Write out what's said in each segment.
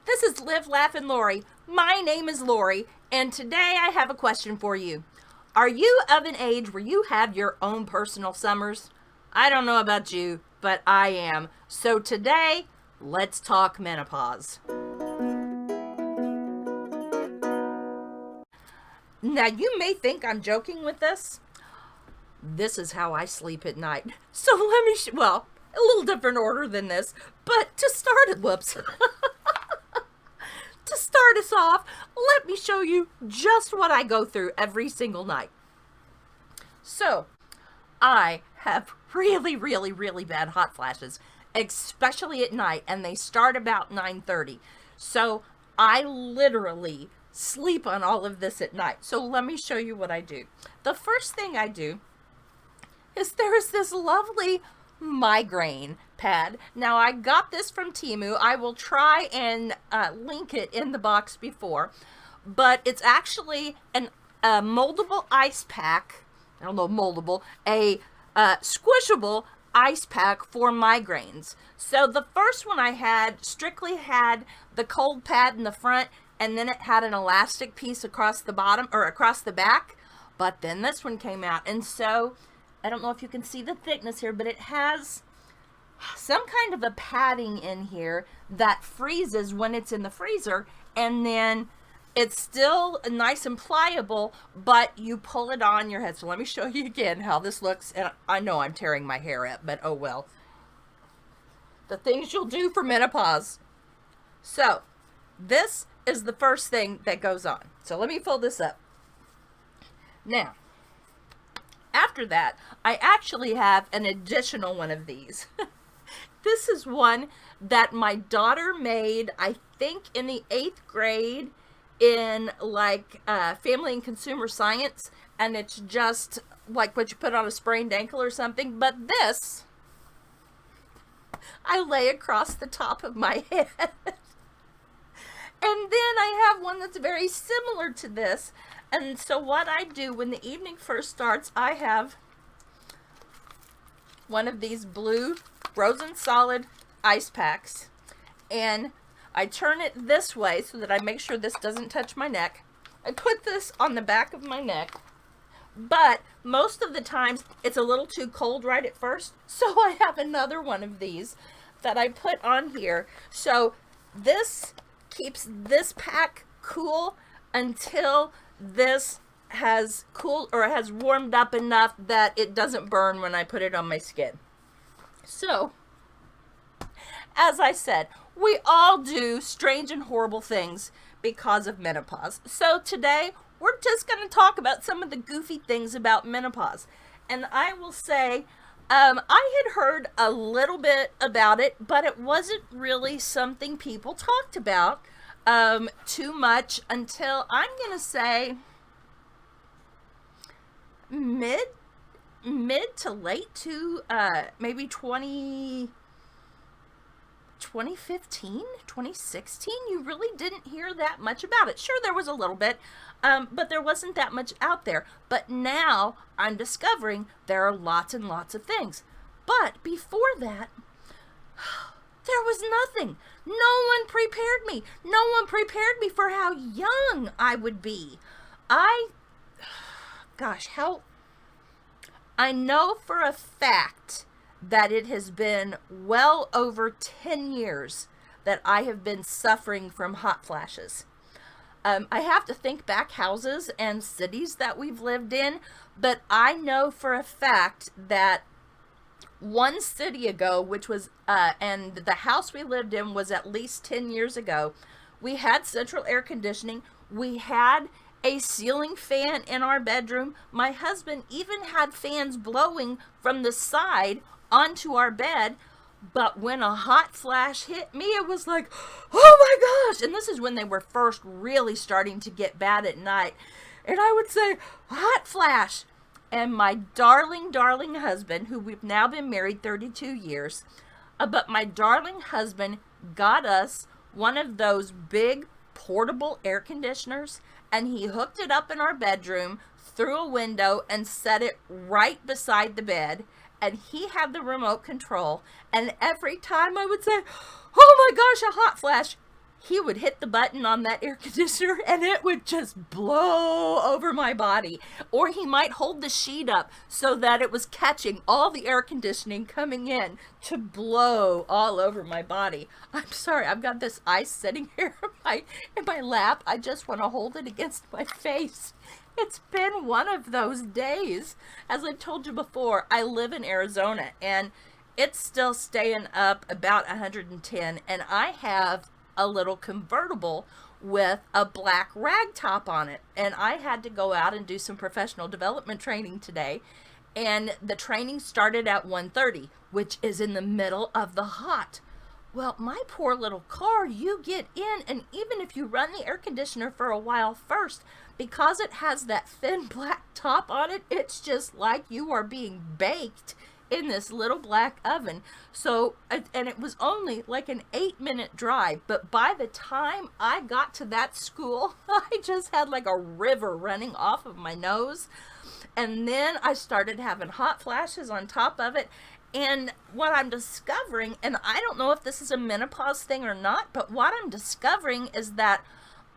This is Live, Laugh, and Lori. My name is Lori, and today I have a question for you. Are you of an age where you have your own personal summers? I don't know about you, but I am. So today, let's talk menopause. Now, you may think I'm joking with this. This is how I sleep at night. So let me, a little different order than this, but to start it, to start us off, let me show you just what I go through every single night. So, I have really bad hot flashes, especially at night, and they start about 9:30. So, I literally sleep on all of this at night. So, let me show you what I do. The first thing I do is there is this lovely migraine pad. Now, I got this from Temu. I will try and link it in the box before, but it's actually a moldable ice pack. I don't know, moldable, a squishable ice pack for migraines. So the first one I had strictly had the cold pad in the front, and then it had an elastic piece across the bottom or across the back. But then this one came out, and so I don't know if you can see the thickness here, but it has some kind of a padding in here that freezes when it's in the freezer, and then it's still nice and pliable, but you pull it on your head. So let me show you again how this looks, and I know I'm tearing my hair up, but oh well. The things you'll do for menopause. So this is the first thing that goes on. So let me fold this up. Now, after that, I actually have an additional one of these. This is one that my daughter made, I think, in the 8th grade in family and consumer science. And it's just like what you put on a sprained ankle or something. But this, I lay across the top of my head. And then I have one that's very similar to this. And so what I do when the evening first starts, I have one of these blue frozen solid ice packs. And I turn it this way so that I make sure this doesn't touch my neck. I put this on the back of my neck. But most of the times it's a little too cold right at first. So I have another one of these that I put on here. So this keeps this pack cool until this has cooled or has warmed up enough that it doesn't burn when I put it on my skin. So, as I said, we all do strange and horrible things because of menopause. So today, we're just going to talk about some of the goofy things about menopause. And I will say, I had heard a little bit about it, but it wasn't really something people talked about too much until, I'm going to say, mid to late to maybe 2015, 2016. You really didn't hear that much about it. Sure, there was a little bit, but there wasn't that much out there. But now I'm discovering there are lots and lots of things. But before that, there was nothing. No one prepared me. No one prepared me for how young I would be. I know for a fact that it has been well over 10 years that I have been suffering from hot flashes. I have to think back houses and cities that we've lived in, but I know for a fact that one city ago, which was, and the house we lived in was at least 10 years ago, we had central air conditioning. We had a ceiling fan in our bedroom. My husband even had fans blowing from the side onto our bed. But when a hot flash hit me, it was like, oh my gosh. And this is when they were first really starting to get bad at night. And I would say, hot flash. And my darling husband, who we've now been married 32 years, but my darling husband got us one of those big portable air conditioners, and he hooked it up in our bedroom through a window and set it right beside the bed. And he had the remote control. And every time I would say, oh my gosh, a hot flash, he would hit the button on that air conditioner and it would just blow over my body. Or he might hold the sheet up so that it was catching all the air conditioning coming in to blow all over my body. I'm sorry, I've got this ice sitting here in my lap. I just want to hold it against my face. It's been one of those days. As I told you before, I live in Arizona and it's still staying up about 110, and I have a little convertible with a black rag top on it, and I had to go out and do some professional development training today, and the training started at 1:30, which is in the middle of the hot. Well, my poor little car, you get in, and even if you run the air conditioner for a while first, because it has that thin black top on it, it's just like you are being baked in this little black oven. So, and it was only like an 8-minute drive, but by the time I got to that school, I just had like a river running off of my nose. And then I started having hot flashes on top of it. And what I'm discovering, and I don't know if this is a menopause thing or not, but what I'm discovering is that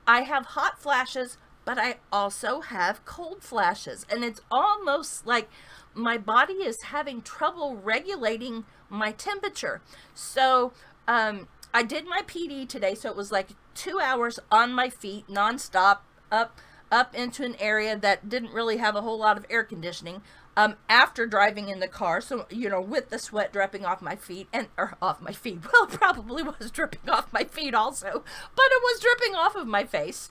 I have hot flashes, but I also have cold flashes. And it's almost like my body is having trouble regulating my temperature. So I did my PD today, so it was like 2 hours on my feet nonstop up into an area that didn't really have a whole lot of air conditioning, after driving in the car, so you know, with the sweat dripping off my feet, or off my feet, well, it probably was dripping off my feet also, but it was dripping off of my face.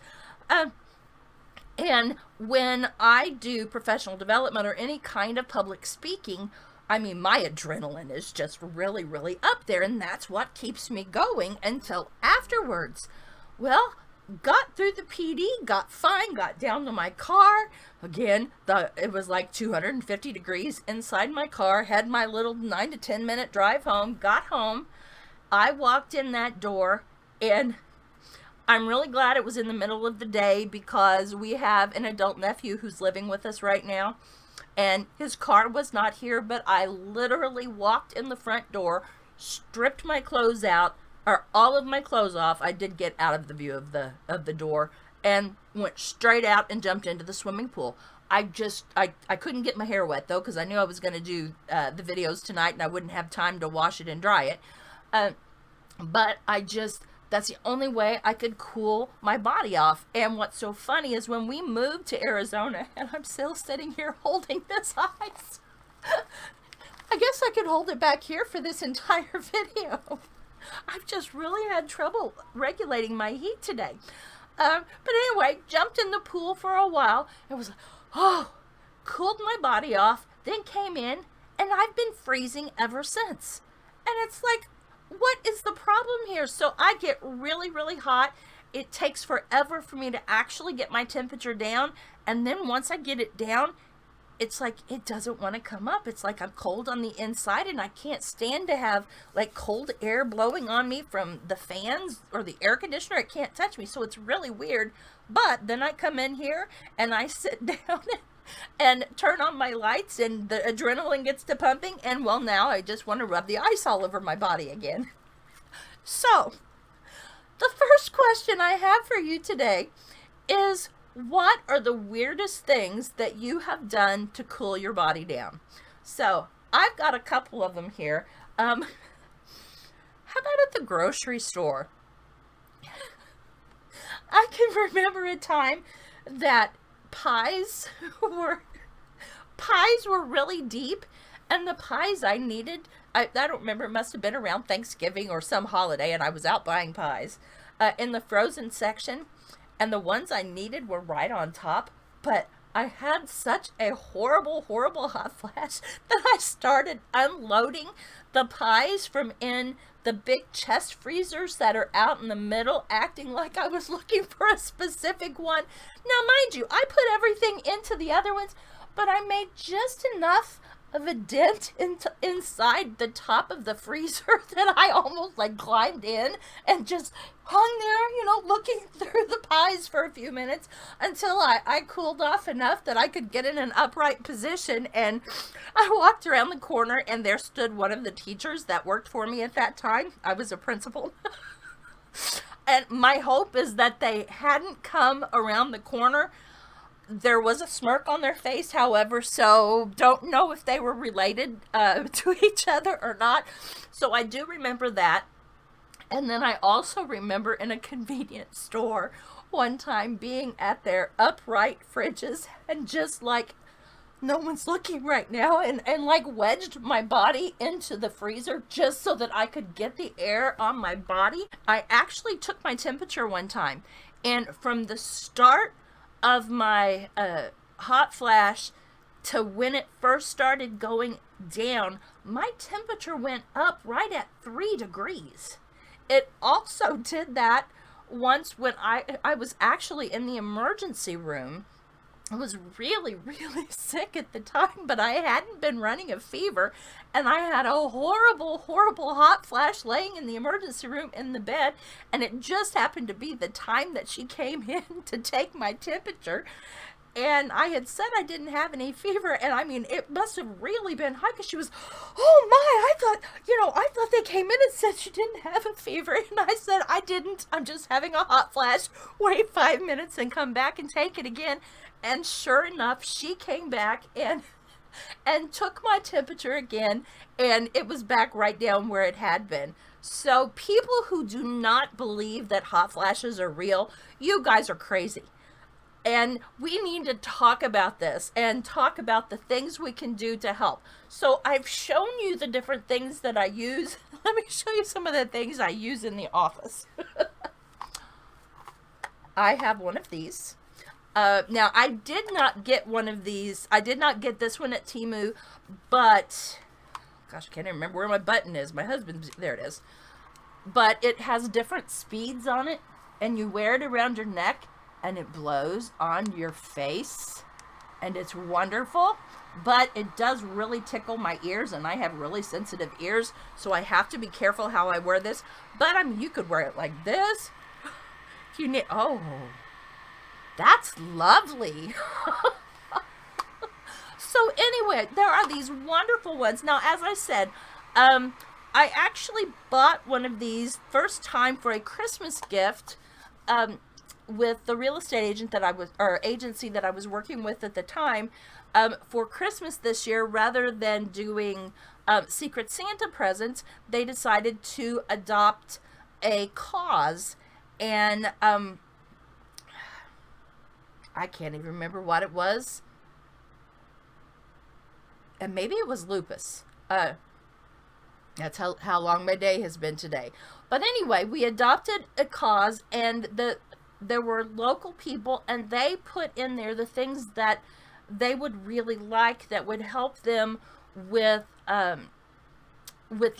And when I do professional development or any kind of public speaking, I mean, my adrenaline is just really, really up there, and that's what keeps me going until afterwards. Well, got through the PD, got fine, got down to my car. Again, it was like 250 degrees inside my car, had my little 9 to 10 minute drive home, got home. I walked in that door, and I'm really glad it was in the middle of the day, because we have an adult nephew who's living with us right now, and his car was not here, but I literally walked in the front door, stripped my clothes out, or all of my clothes off. I did get out of the view of the door, and went straight out and jumped into the swimming pool. I couldn't get my hair wet though, because I knew I was going to do the videos tonight and I wouldn't have time to wash it and dry it. But that's the only way I could cool my body off. And what's so funny is when we moved to Arizona, and I'm still sitting here holding this ice. I guess I could hold it back here for this entire video. I've just really had trouble regulating my heat today. But anyway, jumped in the pool for a while. It was like, cooled my body off, then came in, and I've been freezing ever since. And it's like, what is the problem here? So I get really, really hot. It takes forever for me to actually get my temperature down. And then once I get it down, it's like it doesn't want to come up. It's like I'm cold on the inside, and I can't stand to have like cold air blowing on me from the fans or the air conditioner. It can't touch me. So it's really weird. But then I come in here and I sit down and turn on my lights, and the adrenaline gets to pumping, and well, now I just want to rub the ice all over my body again. So the first question I have for you today is, what are the weirdest things that you have done to cool your body down? So I've got a couple of them here. How about at the grocery store? I can remember a time that pies were really deep, and the pies I needed, I don't remember, it must have been around Thanksgiving or some holiday, and I was out buying pies in the frozen section, and the ones I needed were right on top, but I had such a horrible hot flash that I started unloading the pies from in the big chest freezers that are out in the middle, acting like I was looking for a specific one. Now, mind you, I put everything into the other ones, but I made just enough of a dent inside the top of the freezer that I almost like climbed in and just hung there, you know, looking through the pies for a few minutes until I cooled off enough that I could get in an upright position. And I walked around the corner, and there stood one of the teachers that worked for me at that time. I was a principal. And my hope is that they hadn't come around the corner. There was a smirk on their face, however, so don't know if they were related to each other or not. So I do remember that. And then I also remember in a convenience store one time being at their upright fridges and just like, no one's looking right now, and like wedged my body into the freezer just so that I could get the air on my body. I actually took my temperature one time, and from the start of my hot flash to when it first started going down, my temperature went up right at 3 degrees. It also did that once when I was actually in the emergency room. I was really, really sick at the time, but I hadn't been running a fever, and I had a horrible, horrible hot flash laying in the emergency room in the bed, and it just happened to be the time that she came in to take my temperature, and I had said I didn't have any fever, and I mean, it must have really been high, because she was, oh my, I thought they came in and said she didn't have a fever, and I said, I didn't, I'm just having a hot flash, wait 5 minutes and come back and take it again. And sure enough, she came back and took my temperature again, and it was back right down where it had been. So people who do not believe that hot flashes are real, you guys are crazy. And we need to talk about this and talk about the things we can do to help. So I've shown you the different things that I use. Let me show you some of the things I use in the office. I have one of these. Now, I did not get one of these. I did not get this one at Temu, but, gosh, I can't even remember where my button is. My husband's, there it is. But it has different speeds on it, and you wear it around your neck, and it blows on your face, and it's wonderful. But it does really tickle my ears, and I have really sensitive ears, so I have to be careful how I wear this. But, I mean, you could wear it like this. You need, oh... That's lovely. So anyway, there are these wonderful ones. Now, as I said, I actually bought one of these first time for a Christmas gift with the real estate agent that I was, or agency that I was working with at the time, for Christmas this year. Rather than doing Secret Santa presents, they decided to adopt a cause, and I can't even remember what it was. And maybe it was lupus. That's how long my day has been today. But anyway, we adopted a cause, and there were local people, and they put in there the things that they would really like that would help them with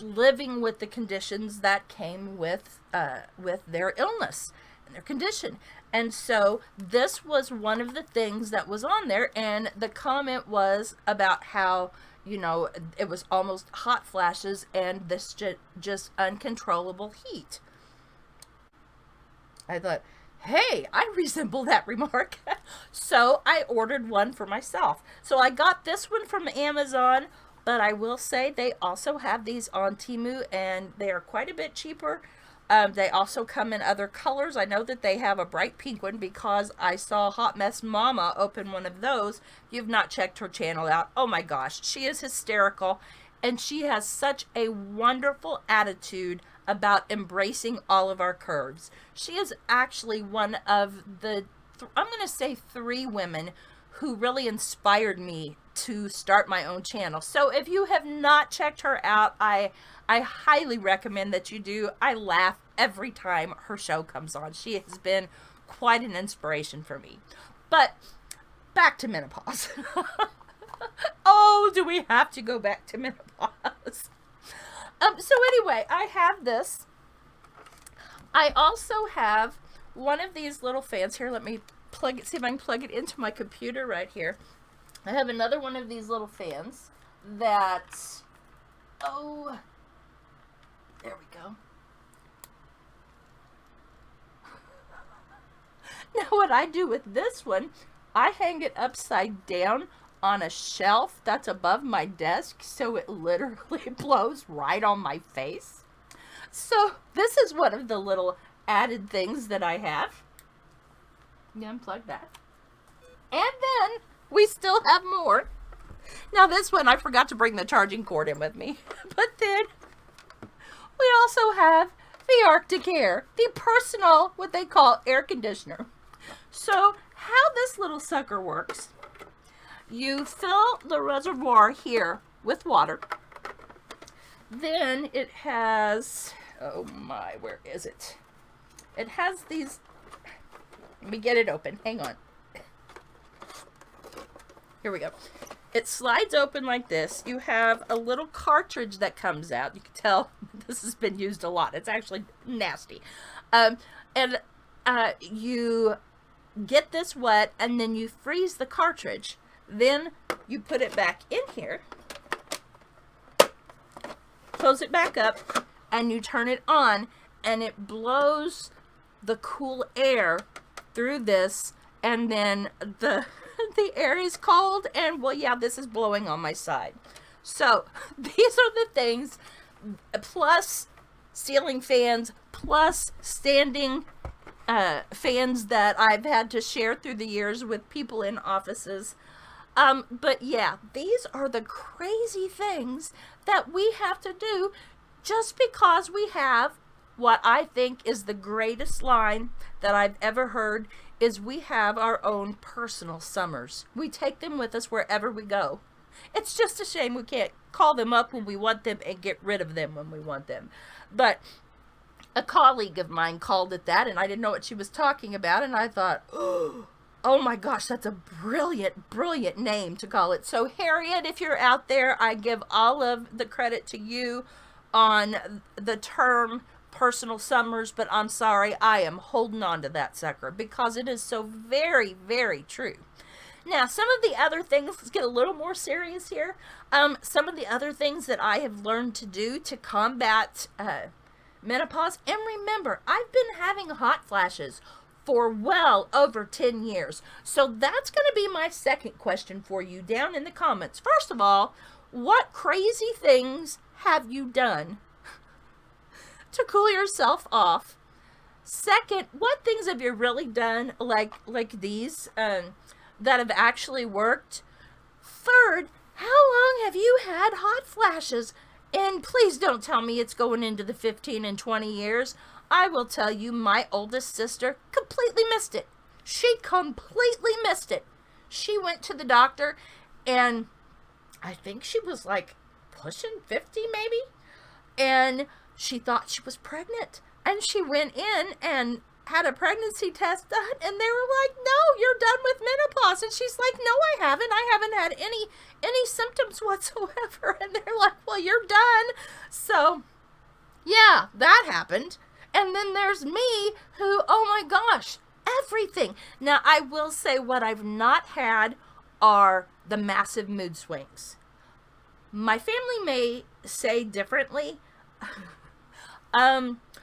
living with the conditions that came with their illness and their condition. And so this was one of the things that was on there, and the comment was about how, you know, it was almost hot flashes and this just uncontrollable heat. I thought, hey, I resemble that remark. So I ordered one for myself. So I got this one from Amazon, but I will say they also have these on Temu, and they are quite a bit cheaper. They also come in other colors. I know that they have a bright pink one because I saw Hot Mess Mama open one of those. If you've not checked her channel out, oh my gosh, she is hysterical, and she has such a wonderful attitude about embracing all of our curves. She is actually one of the, I'm going to say 3 women who really inspired me to start my own channel. So if you have not checked her out, I highly recommend that you do. I laugh every time her show comes on. She has been quite an inspiration for me. But back to menopause. Oh, do we have to go back to menopause? So anyway, I have this. I also have one of these little fans here. Let me plug it, see if I can plug it into my computer right here. I have another one of these little fans that, oh, there we go. Now what I do with this one, I hang it upside down on a shelf that's above my desk, so it literally blows right on my face. So this is one of the little added things that I have. Unplug that. And then we still have more. Now this one, I forgot to bring the charging cord in with me. But then we also have the Arctic Air, the personal, what they call air conditioner. So how this little sucker works, you fill the reservoir here with water. Then it has, oh my, where is it? It has these, let me get it open, hang on. Here we go. It slides open like this. You have a little cartridge that comes out. You can tell this has been used a lot. It's actually nasty. You get this wet and then you freeze the cartridge. Then you put it back in here, close it back up, and you turn it on, and it blows the cool air through this, and then the air is cold, and well, yeah, this is blowing on my side. So these are the things, plus ceiling fans, plus standing fans that I've had to share through the years with people in offices. But yeah, these are the crazy things that we have to do just because we have what I think is the greatest line that I've ever heard, is we have our own personal summers. We take them with us wherever we go. It's just a shame we can't call them up when we want them and get rid of them when we want them. But a colleague of mine called it that, and I didn't know what she was talking about, and I thought, oh my gosh, that's a brilliant, brilliant name to call it. So Harriet, if you're out there, I give all of the credit to you on the term personal summers, but I'm sorry, I am holding on to that sucker because it is so very, very true. Now, some of the other things, let's get a little more serious here. Some of the other things that I have learned to do to combat menopause, and remember, I've been having hot flashes for well over 10 years. So that's going to be my second question for you down in the comments. First of all, what crazy things have you done to cool yourself off? Second, what things have you really done like these that have actually worked? Third, how long have you had hot flashes? And please don't tell me it's going into the 15 and 20 years. I will tell you, my oldest sister completely missed it. She completely missed it. She went to the doctor, and I think she was like pushing 50 maybe, and she thought she was pregnant, and she went in and had a pregnancy test done, and they were like, no, you're done with menopause. And she's like, no, I haven't had any symptoms whatsoever. And they're like, well, you're done. So yeah, that happened. And then there's me who, oh my gosh, everything. Now I will say what I've not had are the massive mood swings. My family may say differently,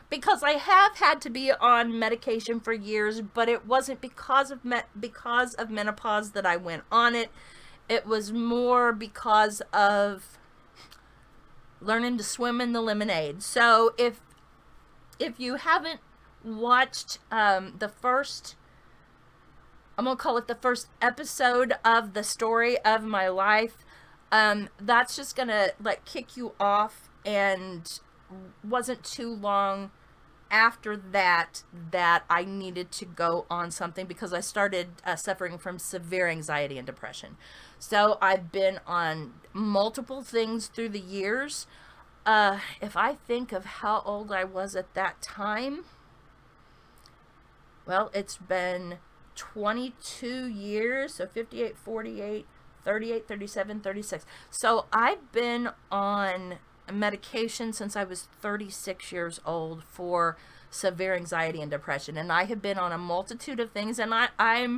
because I have had to be on medication for years, but it wasn't because of menopause that I went on it. It was more because of learning to swim in the lemonade. So if you haven't watched the first, I'm gonna call it the first episode of the story of my life, that's just gonna like kick you off. And wasn't too long after that I needed to go on something because I started suffering from severe anxiety and depression. So I've been on multiple things through the years. If I think of how old I was at that time, well, it's been 22 years, so 58, 48, 38, 37, 36. So I've been on medication since I was 36 years old for severe anxiety and depression, and I have been on a multitude of things, and I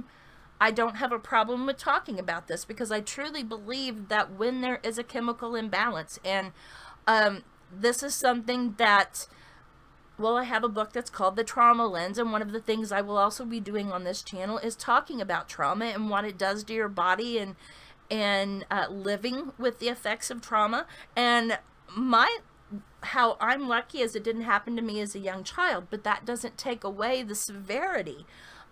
don't have a problem with talking about this because I truly believe that when there is a chemical imbalance, and this is something that, well, I have a book that's called The Trauma Lens, and one of the things I will also be doing on this channel is talking about trauma and what it does to your body, and living with the effects of trauma. And how I'm lucky is it didn't happen to me as a young child, but that doesn't take away the severity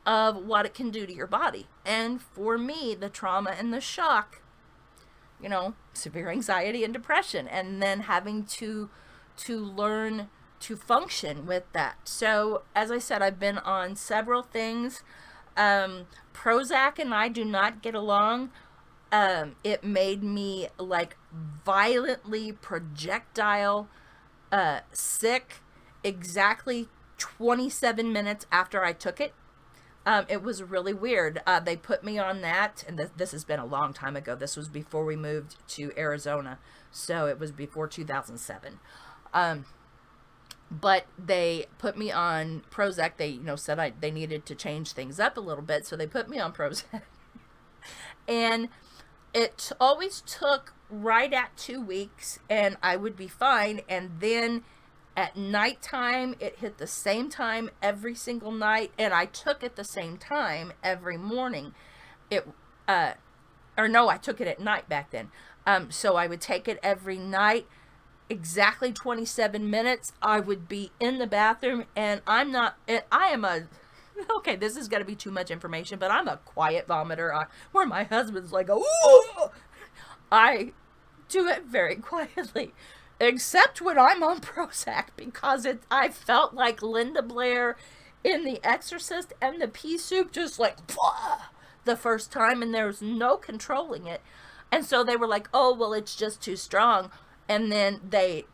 of what it can do to your body. And for me, the trauma and the shock, severe anxiety and depression, and then having to learn to function with that. So as I said, I've been on several things. Prozac and I do not get along. It made me like violently projectile sick exactly 27 minutes after I took it. It was really weird. They put me on that, and this has been a long time ago. This was before we moved to Arizona, so it was before 2007. But they put me on Prozac. They, said they needed to change things up a little bit, so they put me on Prozac. And it always took right at 2 weeks, and I would be fine. And then at nighttime, it hit the same time every single night, and I took it the same time every morning. I took it at night back then. So I would take it every night, exactly 27 minutes. I would be in the bathroom, and okay, this is going to be too much information, but I'm a quiet vomiter, where my husband's like, ooh! I do it very quietly. Except when I'm on Prozac, because I felt like Linda Blair in The Exorcist and the pea soup, just like, blah, the first time, and there was no controlling it. And so they were like, oh, well, it's just too strong. And then they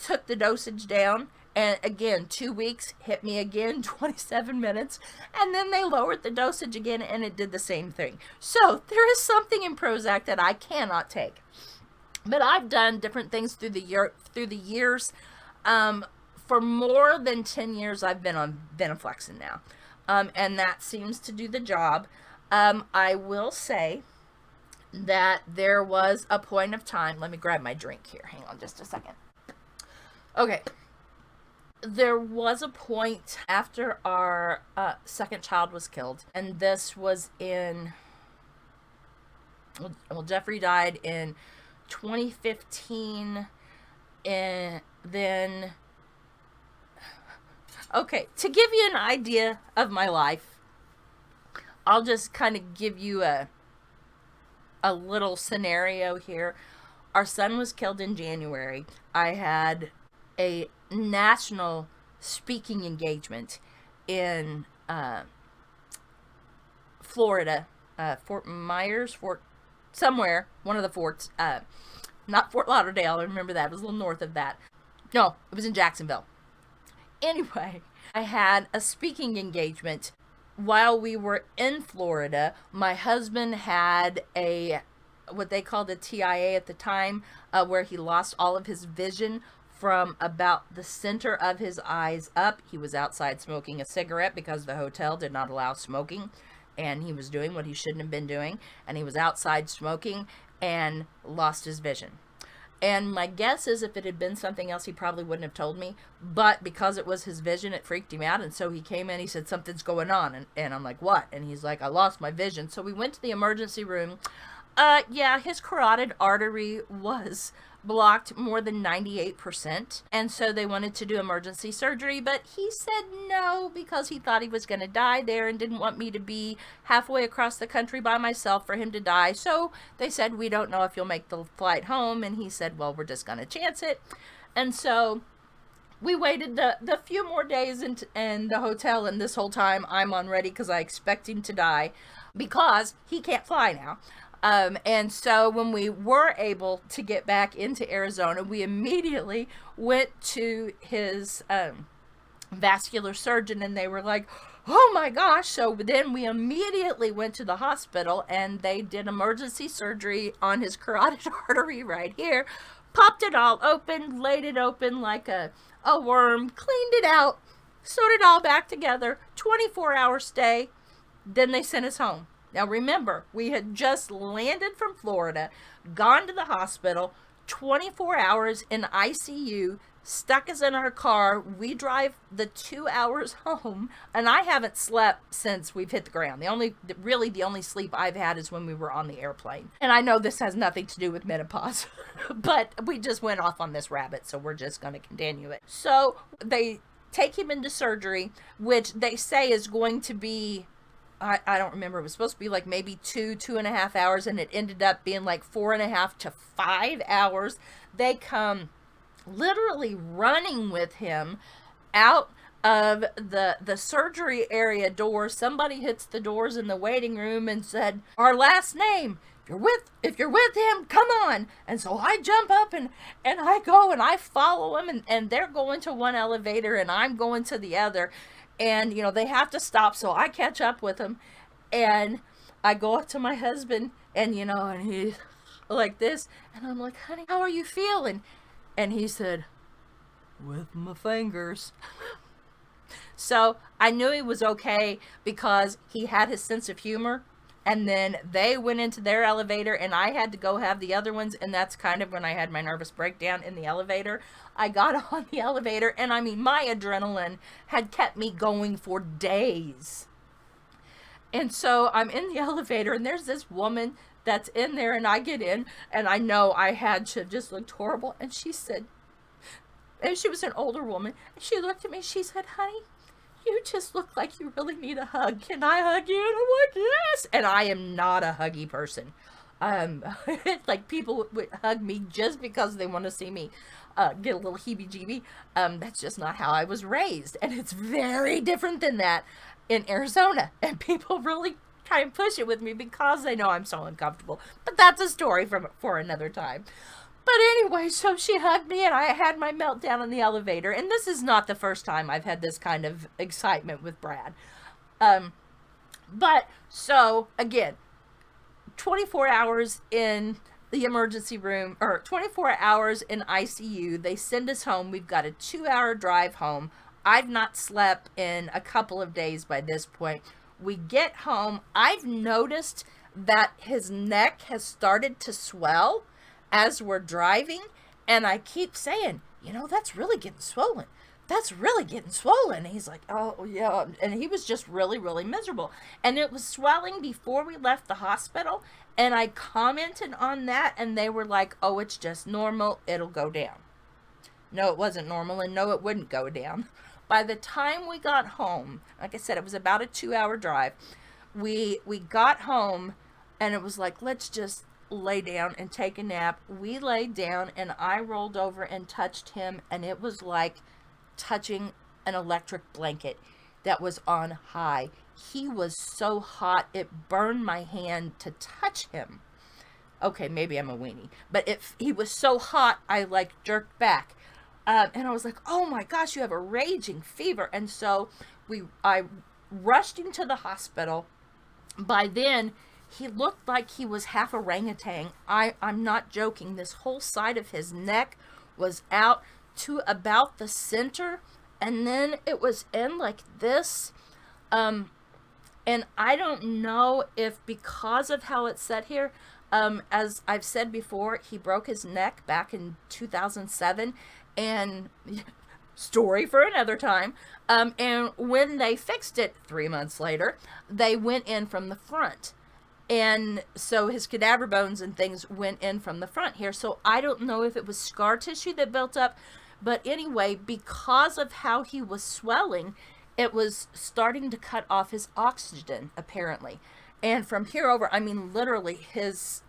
took the dosage down, and again, 2 weeks, hit me again, 27 minutes, and then they lowered the dosage again, and it did the same thing. So there is something in Prozac that I cannot take. But I've done different things through the years. For more than 10 years, I've been on venlafaxine now. And that seems to do the job. I will say that there was a point of time. Let me grab my drink here. Hang on just a second. Okay. There was a point after our second child was killed. And this was Jeffrey died in 2015, and then, okay, to give you an idea of my life, I'll just kind of give you a little scenario here. Our son was killed in January. I had a national speaking engagement in Florida, Fort Myers, somewhere, one of the forts, not Fort Lauderdale, I remember that, it was a little north of that. No, it was in Jacksonville. Anyway, I had a speaking engagement while we were in Florida. My husband had what they called a TIA at the time, where he lost all of his vision from about the center of his eyes up. He was outside smoking a cigarette because the hotel did not allow smoking. And he was doing what he shouldn't have been doing. And he was outside smoking and lost his vision. And my guess is if it had been something else, he probably wouldn't have told me. But because it was his vision, it freaked him out. And so he came in, he said, something's going on. And I'm like, what? And he's like, I lost my vision. So we went to the emergency room. His carotid artery was blocked more than 98%. And so they wanted to do emergency surgery, but he said no because he thought he was going to die there and didn't want me to be halfway across the country by myself for him to die. So they said, we don't know if you'll make the flight home. And he said, well, we're just going to chance it. And so we waited the few more days in the hotel, and this whole time I'm on ready because I expect him to die because he can't fly now. And so when we were able to get back into Arizona, we immediately went to his vascular surgeon, and they were like, oh my gosh. So then we immediately went to the hospital, and they did emergency surgery on his carotid artery right here, popped it all open, laid it open like a worm, cleaned it out, sewed it all back together, 24-hour stay. Then they sent us home. Now remember, we had just landed from Florida, gone to the hospital, 24 hours in ICU, stuck us in our car. We drive the 2 hours home, and I haven't slept since we've hit the ground. The only sleep I've had is when we were on the airplane. And I know this has nothing to do with menopause, but we just went off on this rabbit, so we're just going to continue it. So they take him into surgery, which they say is going to be, I don't remember. It was supposed to be like maybe 2.5 hours, and it ended up being like 4.5 to 5 hours. They come literally running with him out of the surgery area door. Somebody hits the doors in the waiting room and said, "Our last name. If you're with him, come on." And so I jump up and I go and I follow him, and they're going to one elevator and I'm going to the other. And, they have to stop, so I catch up with him. And I go up to my husband, and, and he's like this. And I'm like, "Honey, how are you feeling?" And he said, "With my fingers." So I knew he was okay because he had his sense of humor. And then they went into their elevator, and I had to go have the other ones. And that's kind of when I had my nervous breakdown in the elevator. I got on the elevator, and I mean, my adrenaline had kept me going for days. And so I'm in the elevator, and there's this woman that's in there, and I get in, and I know I had to just looked horrible. And she said, and she was an older woman, and she looked at me, she said, "Honey, you just look like you really need a hug. Can I hug you?" And I'm like, "Yes." And I am not a huggy person. Like, people would hug me just because they want to see me get a little heebie-jeebie. That's just not how I was raised. And it's very different than that in Arizona. And people really try and push it with me because they know I'm so uncomfortable. But that's a story for another time. But anyway, so she hugged me, and I had my meltdown in the elevator. And this is not the first time I've had this kind of excitement with Brad. But, so, again, 24 hours in the emergency room, or 24 hours in ICU. They send us home. We've got a 2-hour drive home. I've not slept in a couple of days by this point. We get home. I've noticed that his neck has started to swell as we're driving, and I keep saying, "That's really getting swollen. That's really getting swollen." And he's like, "Oh, yeah." And he was just really, really miserable. And it was swelling before we left the hospital, and I commented on that, and they were like, "Oh, it's just normal. It'll go down." No, it wasn't normal, and no, it wouldn't go down. By the time we got home, like I said, it was about a 2-hour drive. We got home, and it was like, let's just lay down and take a nap. We laid down, and I rolled over and touched him, and it was like touching an electric blanket that was on high. He was so hot, it burned my hand to touch him. Okay, maybe I'm a weenie, but he was so hot, I like jerked back. And I was like, "Oh my gosh, you have a raging fever." And so I rushed him to the hospital. By then, he looked like he was half orangutan. I'm not joking. This whole side of his neck was out to about the center, and then it was in like this. And I don't know if because of how it's set here, as I've said before, he broke his neck back in 2007, and story for another time. And when they fixed it 3 months later, they went in from the front. And so his cadaver bones and things went in from the front here. So I don't know if it was scar tissue that built up. But anyway, because of how he was swelling, it was starting to cut off his oxygen, apparently. And from here over, I mean, literally, his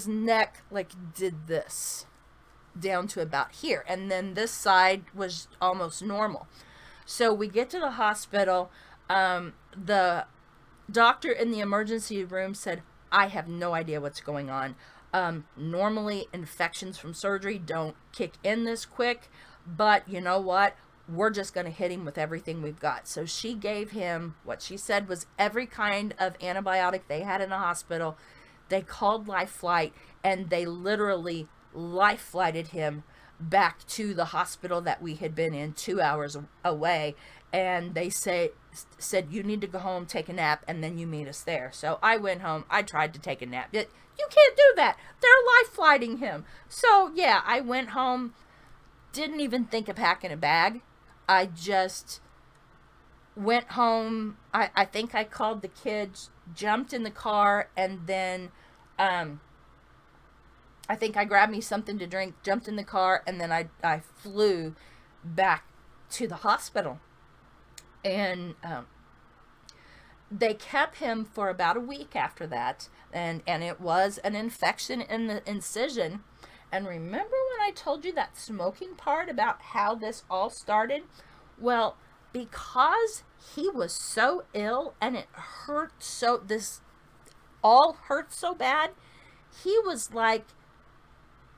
neck, like, did this down to about here. And then this side was almost normal. So we get to the hospital. The doctor in the emergency room said, "I have no idea what's going on. Normally, infections from surgery don't kick in this quick, but you know what? We're just going to hit him with everything we've got." So she gave him what she said was every kind of antibiotic they had in the hospital. They called Life Flight, and they literally life flighted him back to the hospital that we had been in 2 hours away. And they said, "You need to go home, take a nap, and then you meet us there." So I went home. I tried to take a nap. You can't do that. They're life flighting him. So yeah, I went home. didn't even think of packing a bag. I just went home. I think I called the kids, jumped in the car, and then I think I grabbed me something to drink, jumped in the car, and then I flew back to the hospital. And they kept him for about a week after that, and it was an infection in the incision. And remember when I told you that smoking part about how this all started? Well, because he was so ill and it hurt so, this all hurt so bad, he was like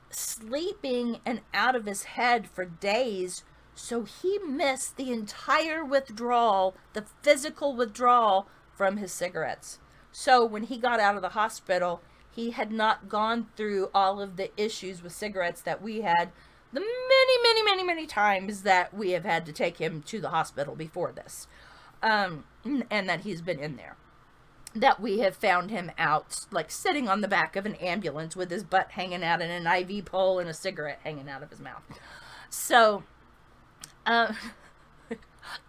sleeping and out of his head for days. So he missed the entire withdrawal, the physical withdrawal from his cigarettes. So when he got out of the hospital, he had not gone through all of the issues with cigarettes that we had, the many times that we have had to take him to the hospital before this. And that he's been in there. That we have found him out, like sitting on the back of an ambulance with his butt hanging out and an IV pole and a cigarette hanging out of his mouth. So,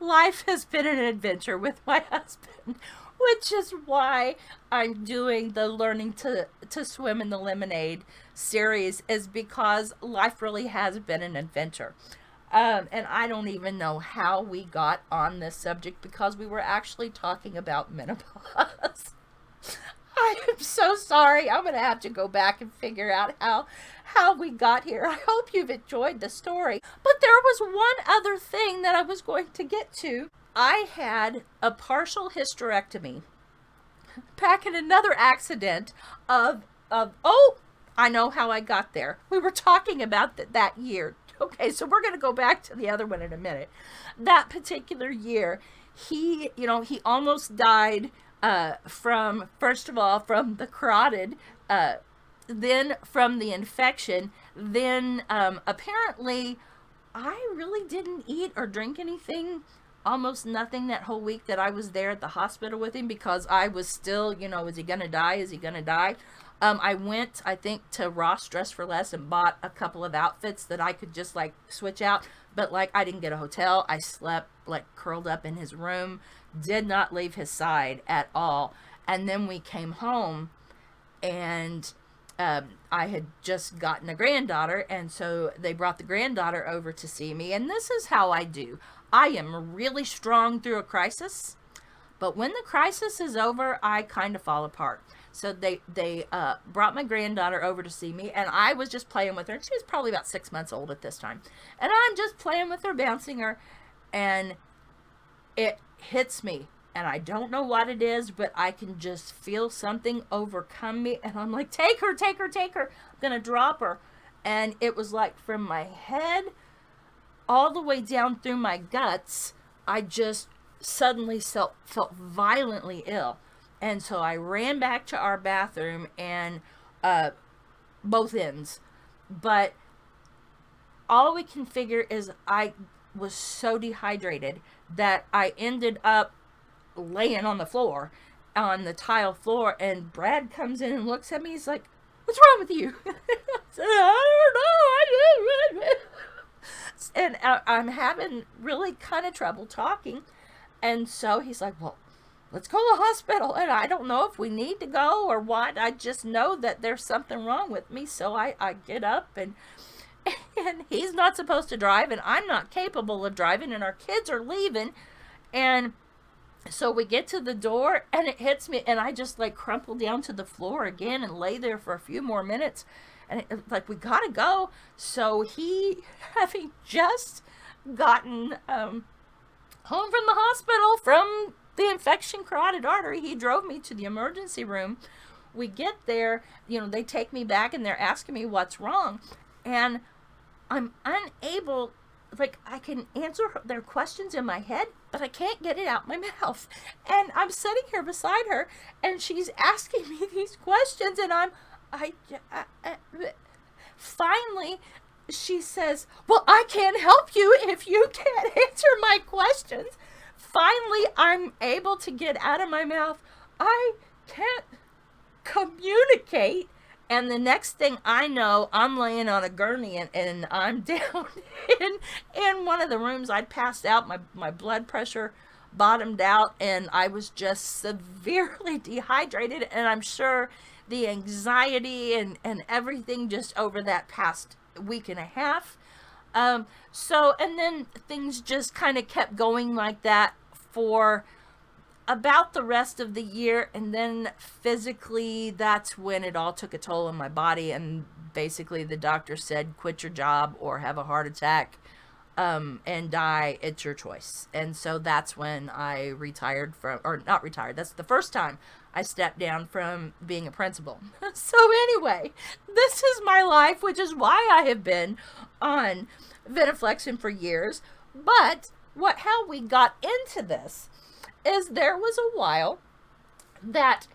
life has been an adventure with my husband, which is why I'm doing the Learning to Swim in the Lemonade series, is because life really has been an adventure. And I don't even know how we got on this subject, because we were actually talking about menopause. I am so sorry. I'm going to have to go back and figure out how we got here. I hope you've enjoyed the story. But there was one other thing that I was going to get to. I had a partial hysterectomy back in another accident of oh, I know how I got there. We were talking about that year. Okay, so we're going to go back to the other one in a minute. That particular year, he almost died from, first of all, from the carotid, then from the infection, then apparently I really didn't eat or drink anything, almost nothing that whole week that I was there at the hospital with him, because I was still, is he going to die? Is he going to die? I went, I think, to Ross Dress for Less and bought a couple of outfits that I could just, like, switch out. But, like, I didn't get a hotel. I slept, like, curled up in his room. Did not leave his side at all. And then we came home, and I had just gotten a granddaughter. And so they brought the granddaughter over to see me. And this is how I do. I am really strong through a crisis. But when the crisis is over, I kind of fall apart. So they brought my granddaughter over to see me, and I was just playing with her. She was probably about 6 months old at this time. And I'm just playing with her, bouncing her, and it hits me. And I don't know what it is, but I can just feel something overcome me. And I'm like, take her. I'm going to drop her. And it was like from my head all the way down through my guts, I just suddenly felt violently ill. And so I ran back to our bathroom, and both ends. But all we can figure is I was so dehydrated that I ended up laying on the floor, on the tile floor. And Brad comes in and looks at me. He's like, "What's wrong with you?" I said, "I don't know. And I'm having really kind of trouble talking. And so he's like, "Well, let's go to the hospital." And I don't know if we need to go or what. I just know that there's something wrong with me. So I get up, and he's not supposed to drive, and I'm not capable of driving, and our kids are leaving. And so we get to the door, and it hits me, and I just like crumple down to the floor again and lay there for a few more minutes. And it's like, we gotta go. So he, having just gotten home from the hospital from the infection carotid artery, he drove me to the emergency room. We get there, they take me back, and they're asking me what's wrong. And I'm unable, like, I can answer their questions in my head, but I can't get it out my mouth. And I'm sitting here beside her, and she's asking me these questions, and finally she says, "Well, I can't help you if you can't answer my questions." Finally, I'm able to get out of my mouth, "I can't communicate And the next thing I know, I'm laying on a gurney and I'm down in one of the rooms. I'd passed out. My blood pressure bottomed out, and I was just severely dehydrated. And I'm sure the anxiety and everything just over that past week and a half. And then things just kind of kept going like that for about the rest of the year, and then physically that's when it all took a toll on my body, and basically the doctor said quit your job or have a heart attack, and die. It's your choice. And so that's when I retired from, or not retired, that's the first time I stepped down from being a principal. So anyway, this is my life, which is why I have been on venaflexin for years. But how we got into this is there was a while that,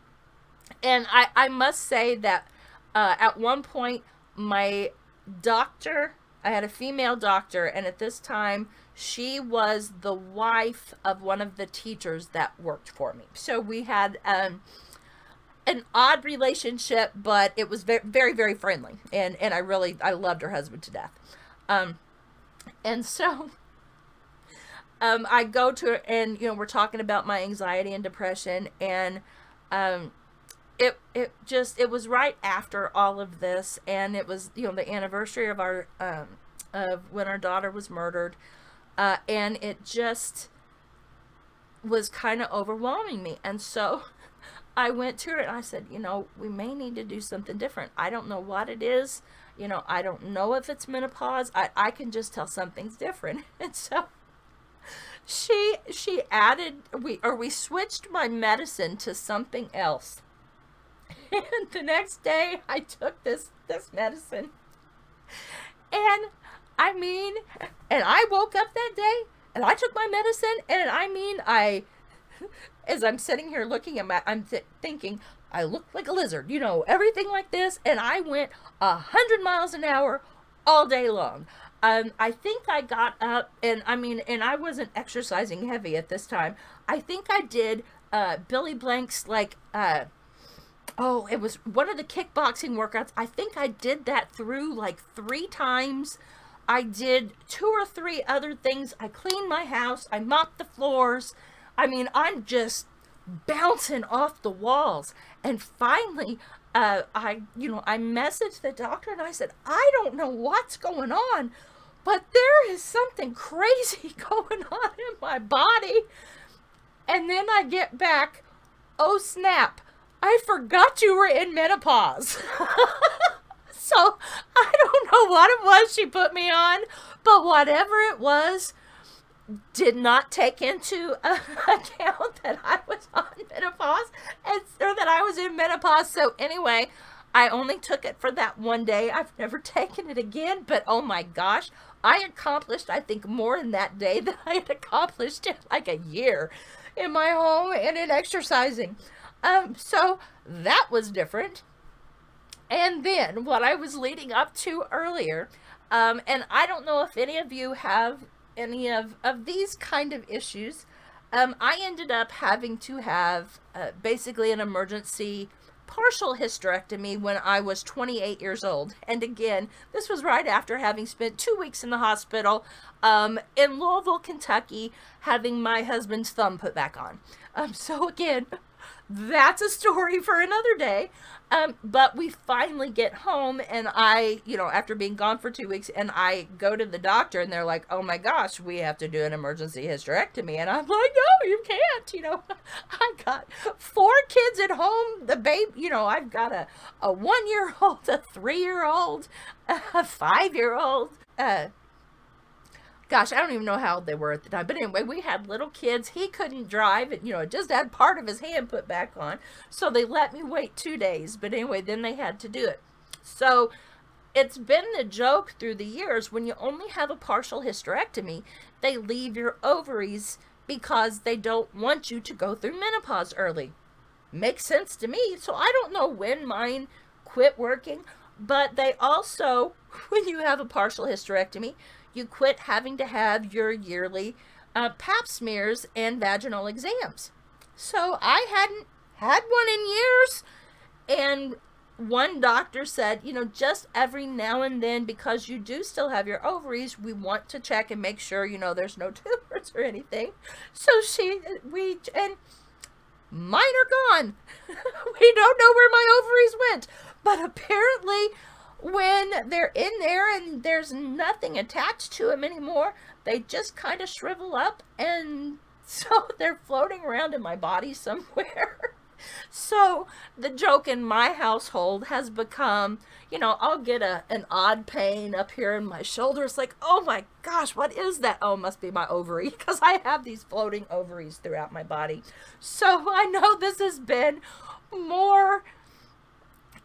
and I must say that at one point my doctor, I had a female doctor, and at this time she was the wife of one of the teachers that worked for me. So we had an odd relationship, but it was very, very, very friendly, and I loved her husband to death. And so I go to her, and we're talking about my anxiety and depression, and it was right after all of this, and it was the anniversary of our of when our daughter was murdered, and it just was kind of overwhelming me. And so I went to her and I said, we may need to do something different. I don't know what it is. I don't know if it's menopause. I can just tell something's different. And so she added, we switched my medicine to something else. And the next day I took this medicine, and and I woke up that day and I took my medicine, and as I'm sitting here looking at I'm thinking I look like a lizard, everything like this, and I went 100 miles an hour all day long. I think I got up, and I wasn't exercising heavy at this time. I think I did Billy Blank's, like, it was one of the kickboxing workouts. I think I did that through like 3 times. I did 2 or 3 other things. I cleaned my house. I mopped the floors. I'm just bouncing off the walls. And finally, I messaged the doctor and I said, I don't know what's going on, but there is something crazy going on in my body. And then I get back, oh snap, I forgot you were in menopause. So I don't know what it was she put me on, but whatever it was did not take into account that I was on menopause, or that I was in menopause. So anyway, I only took it for that one day. I've never taken it again, but oh my gosh, I accomplished, I think, more in that day than I had accomplished in like a year in my home and in exercising. So that was different. And then what I was leading up to earlier, and I don't know if any of you have any of these kind of issues. I ended up having to have basically an emergency partial hysterectomy when I was 28 years old. And again, this was right after having spent 2 weeks in the hospital in Louisville, Kentucky, having my husband's thumb put back on. So again, that's a story for another day. But we finally get home, and I, after being gone for 2 weeks, and I go to the doctor, and they're like, oh my gosh, we have to do an emergency hysterectomy. And I'm like, no, you can't. I got 4 kids at home, the baby, I've got a 1-year-old, a 3-year-old, a 5-year-old, gosh, I don't even know how old they were at the time. But anyway, we had little kids. He couldn't drive. And, just had part of his hand put back on. So they let me wait 2 days. But anyway, then they had to do it. So it's been the joke through the years, when you only have a partial hysterectomy, they leave your ovaries because they don't want you to go through menopause early. Makes sense to me. So I don't know when mine quit working. But they also, when you have a partial hysterectomy, you quit having to have your yearly pap smears and vaginal exams. So I hadn't had one in years, and one doctor said, just every now and then, because you do still have your ovaries, we want to check and make sure, there's no tumors or anything. So and mine are gone. We don't know where my ovaries went. But apparently, when they're in there and there's nothing attached to them anymore, they just kind of shrivel up, and so they're floating around in my body somewhere. So the joke in my household has become, I'll get an odd pain up here in my shoulders, like, oh my gosh, what is that? Oh, it must be my ovary, because I have these floating ovaries throughout my body. So I know this has been more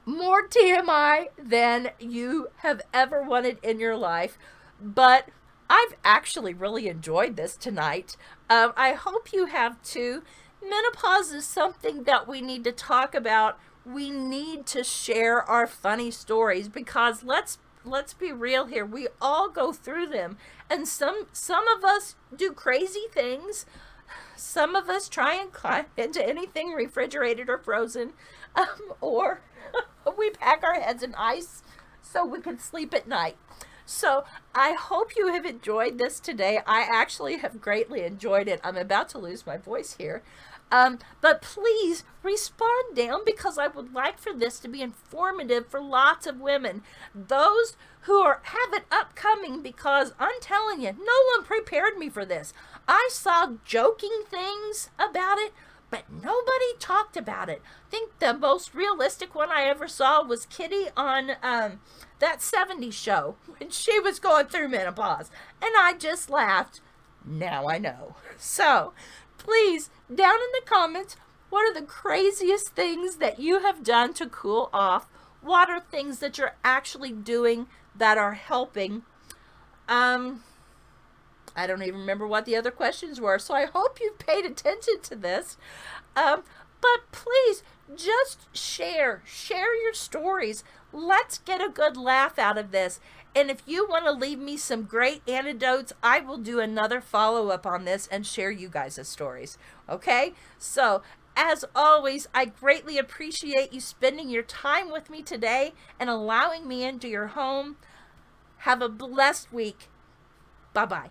TMI than you have ever wanted in your life, but I've actually really enjoyed this tonight. I hope you have too. Menopause is something that we need to talk about. We need to share our funny stories, because let's be real here. We all go through them, and some of us do crazy things. Some of us try and climb into anything refrigerated or frozen, or we pack our heads in ice so we can sleep at night. So I hope you have enjoyed this today. I actually have greatly enjoyed it. I'm about to lose my voice here. But please respond down, because I would like for this to be informative for lots of women. Those who have it upcoming, because I'm telling you, no one prepared me for this. I saw joking things about it, but nobody talked about it. I think the most realistic one I ever saw was Kitty on that 70s show when she was going through menopause. And I just laughed. Now I know. So please, down in the comments, what are the craziest things that you have done to cool off? What are things that you're actually doing that are helping? I don't even remember what the other questions were, so I hope you've paid attention to this. But please, just share your stories. Let's get a good laugh out of this. And if you want to leave me some great anecdotes, I will do another follow-up on this and share you guys' stories. Okay? So, as always, I greatly appreciate you spending your time with me today and allowing me into your home. Have a blessed week. Bye-bye.